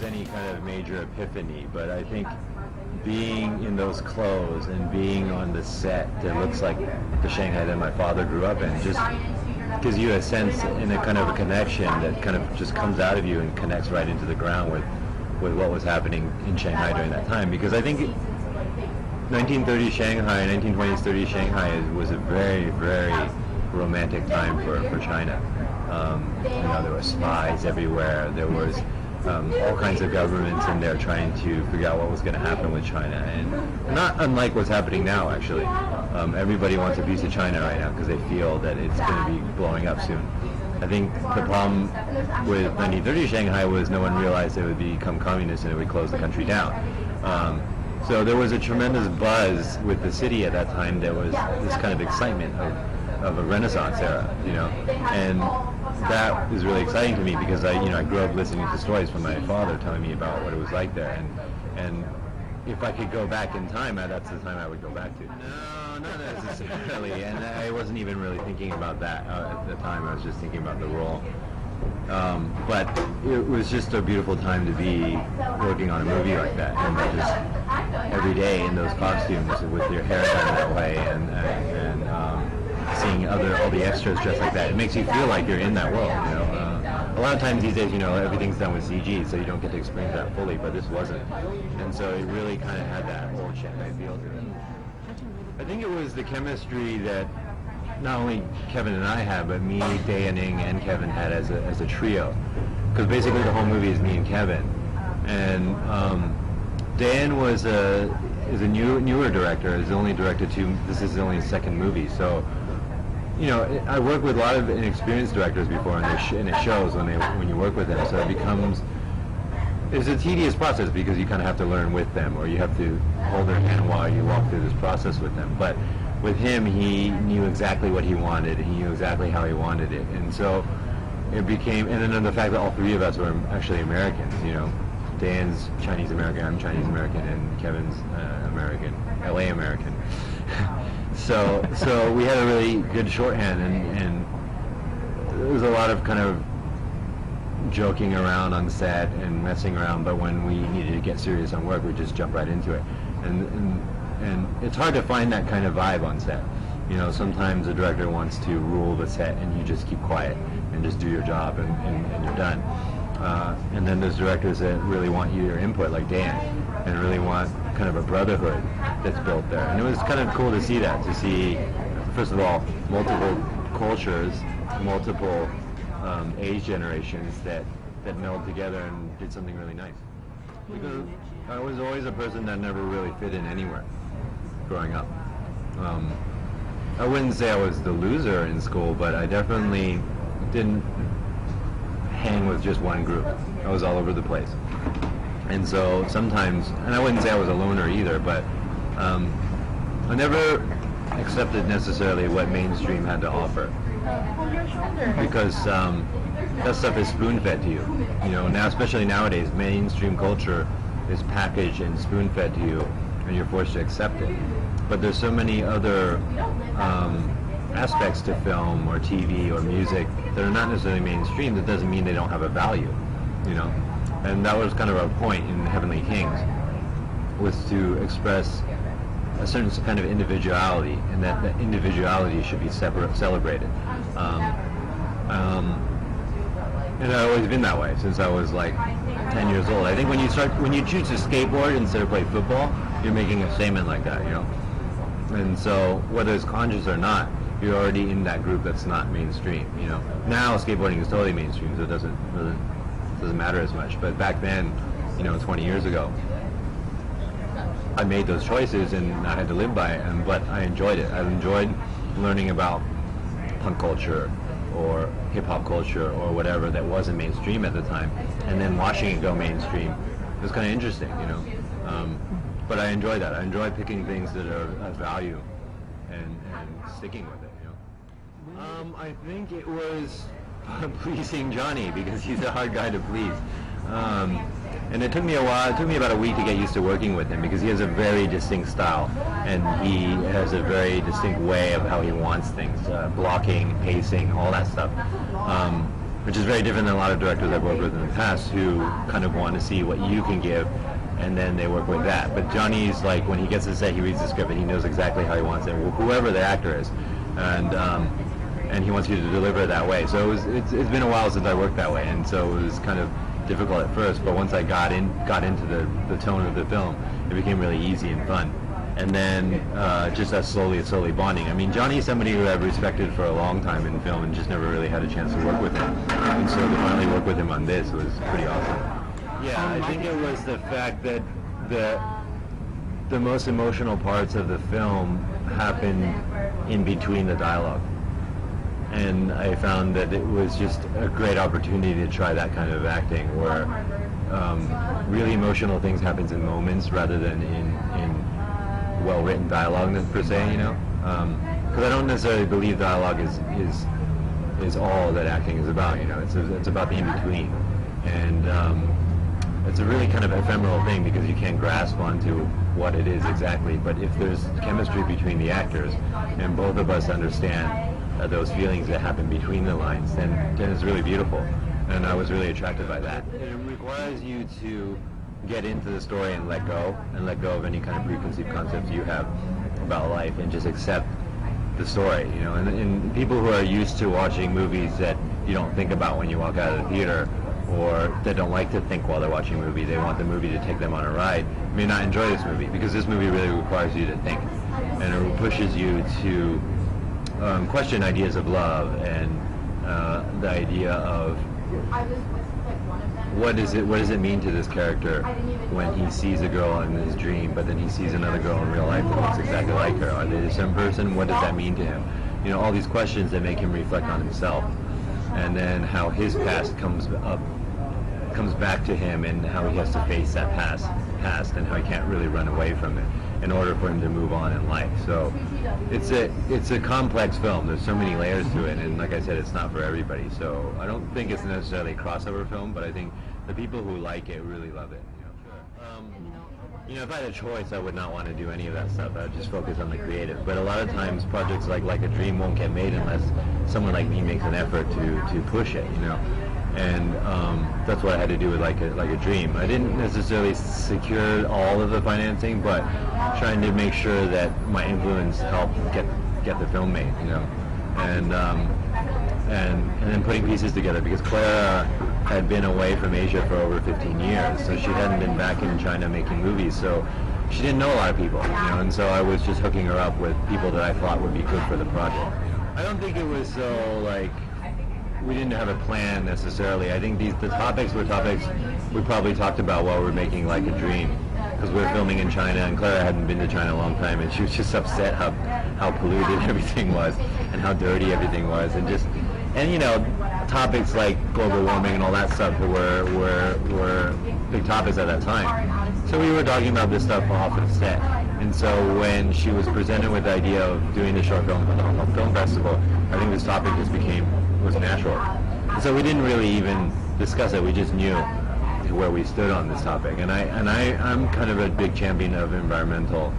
any kind of major epiphany, but I think being in those clothes and being on the set that looks like the Shanghai that my father grew up in just gives you a sense and a kind of a connection that kind of just comes out of you and connects right into the ground with what was happening in Shanghai during that time. Because I think 1930 Shanghai, 1920s 30 Shanghai was a very, very romantic time for China. There were spies everywhere. There was all kinds of governments in there trying to figure out what was going to happen with China, and not unlike what's happening now, actually. Everybody wants a piece of China right now because they feel that it's going to be blowing up soon. I think the problem with 1930 Shanghai was no one realized it would become communist and it would close the country down. So there was a tremendous buzz with the city at that time. There was this kind of excitement of a Renaissance era, and that was really exciting to me because I grew up listening to stories from my father telling me about what it was like there, and if I could go back in time, that's the time I would go back to. No, not necessarily, and I wasn't even really thinking about that at the time. I was just thinking about the role. But it was just a beautiful time to be working on a movie like that, and just every day in those costumes with your hair done that way, and seeing all the extras dressed like that. It makes you feel like you're in that world, A lot of times these days, everything's done with CG, so you don't get to experience that fully, but this wasn't. And so it really kind of had that old Shanghai feel to it. I think it was the chemistry that not only Kevin and I had, but me, Dae-Ning, and Kevin had as a trio. Because basically the whole movie is me and Kevin. And Dan is a newer director. He's only directed this is only his second movie. So, I worked with a lot of inexperienced directors before, and it shows when you work with them. So it's a tedious process because you kind of have to learn with them, or you have to hold their hand while you walk through this process with them. But with him, he knew exactly what he wanted. He knew exactly how he wanted it, and so it became. And then the fact that all three of us were actually Americans. Dan's Chinese American, I'm Chinese American, and Kevin's American, LA American. So we had a really good shorthand, and there was a lot of kind of joking around on set and messing around. But when we needed to get serious on work, we just jumped right into it. And it's hard to find that kind of vibe on set. Sometimes a director wants to rule the set, and you just keep quiet and just do your job, and you're done. And then there's directors that really want your input, like Dan, and really want kind of a brotherhood that's built there. And it was kind of cool to see that, first of all, multiple cultures, multiple age generations that melded together and did something really nice. Because I was always a person that never really fit in anywhere growing up. I wouldn't say I was the loser in school, but I definitely didn't hang with just one group. I was all over the place. And so sometimes, and I wouldn't say I was a loner either, but I never accepted necessarily what mainstream had to offer. Because that stuff is spoon-fed to you. Now, especially nowadays, mainstream culture is packaged and spoon-fed to you, and you're forced to accept it. But there's so many other aspects to film or TV or music that are not necessarily mainstream. That doesn't mean they don't have a value, And that was kind of our point in Heavenly Kings, was to express a certain kind of individuality, and that individuality should be celebrated. And I've always been that way since I was like 10 years old. I think when you choose to skateboard instead of play football, you're making a statement like that, And so whether it's conscious or not, you're already in that group that's not mainstream, Now skateboarding is totally mainstream, so it doesn't matter as much. But back then, 20 years ago, I made those choices and I had to live by it. But I enjoyed it. I enjoyed learning about punk culture or hip-hop culture or whatever that wasn't mainstream at the time, and then watching it go mainstream. It was kind of interesting, But I enjoy that. I enjoy picking things that are of value and sticking with it, I think it was pleasing Johnny, because he's a hard guy to please. And it took me a while. It took me about a week to get used to working with him, because he has a very distinct style, and he has a very distinct way of how he wants things, blocking, pacing, all that stuff. which is very different than a lot of directors I've worked with in the past who kind of want to see what you can give, and then they work with that. But Johnny's like, when he gets to set, he reads the script and he knows exactly how he wants it, whoever the actor is, and he wants you to deliver it that way. So it's been a while since I worked that way, and so it was kind of difficult at first. But once I got into the tone of the film, it became really easy and fun. And then just us slowly bonding. I mean, Johnny is somebody who I've respected for a long time in film and just never really had a chance to work with him. And so to finally work with him on this was pretty awesome. Yeah, I think it was the fact that the most emotional parts of the film happen in between the dialogue. And I found that it was just a great opportunity to try that kind of acting where really emotional things happens in moments rather than in well-written dialogue per se, you know? Because I don't necessarily believe dialogue is all that acting is about, you know? It's about the in-between. And it's a really kind of ephemeral thing because you can't grasp onto what it is exactly. But if there's chemistry between the actors and both of us understand those feelings that happen between the lines, then it's really beautiful. And I was really attracted by that. It requires you to get into the story and let go of any kind of preconceived concepts you have about life and just accept the story, you know. And people who are used to watching movies that you don't think about when you walk out of the theater, or that don't like to think while they're watching a movie, they want the movie to take them on a ride, may not enjoy this movie because this movie really requires you to think, and it pushes you to question ideas of love and the idea of what does it mean to this character when he sees a girl in his dream, but then he sees another girl in real life that looks exactly like her? Are they the same person? What does that mean to him? You know, all these questions that make him reflect on himself, and then how his past comes back to him, and how he has to face that past, and how he can't really run away from it in order for him to move on in life. So it's a complex film. There's so many layers to it, and like I said, it's not for everybody. So I don't think it's necessarily a crossover film, but I think the people who like it really love it. You know, if I had a choice, I would not want to do any of that stuff. I would just focus on the creative. But a lot of times, projects like a Dream won't get made unless someone like me makes an effort to push it, you know. And that's what I had to do with like a Dream. I didn't necessarily secure all of the financing, but trying to make sure that my influence helped get the film made, you know. And then putting pieces together, because Clara had been away from Asia for over 15 years, so she hadn't been back in China making movies, so she didn't know a lot of people, you know, and so I was just hooking her up with people that I thought would be good for the project. I don't think it was so, like, we didn't have a plan necessarily. I think the topics were topics we probably talked about while we were making Like a Dream, because we were filming in China, and Clara hadn't been to China a long time, and she was just upset how polluted everything was and how dirty everything was, and you know, topics like global warming and all that stuff were big topics at that time. So we were talking about this stuff off of set. And so when she was presented with the idea of doing the short film film festival, I think this topic just was natural. And so we didn't really even discuss it. We just knew where we stood on this topic. And I'm kind of a big champion of environmental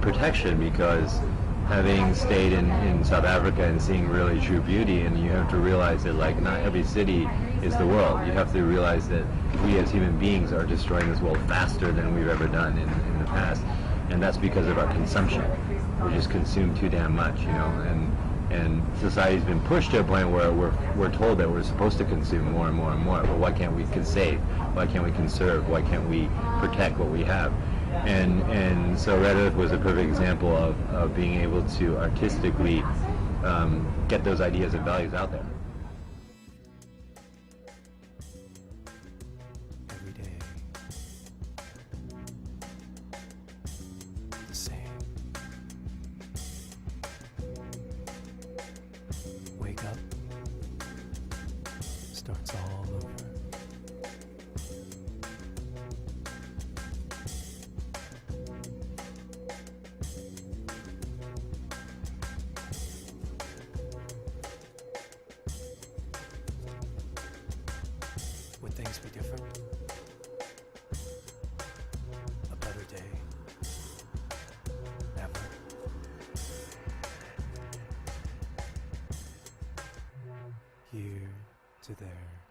protection, because having stayed in South Africa and seeing really true beauty, and you have to realize that like not every city is the world. You have to realize that we as human beings are destroying this world faster than we've ever done in the past, and that's because of our consumption. We just consume too damn much, you know, and society's been pushed to a point where we're told that we're supposed to consume more and more and more. But why can't we save? Why can't we conserve? Why can't we protect what we have? And so Red Earth was a perfect example of being able to artistically get those ideas and values out there. Every day, the same. Wake up, starts all over. Would things be different? A better day? Never. to there,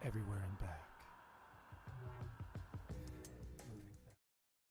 everywhere and back.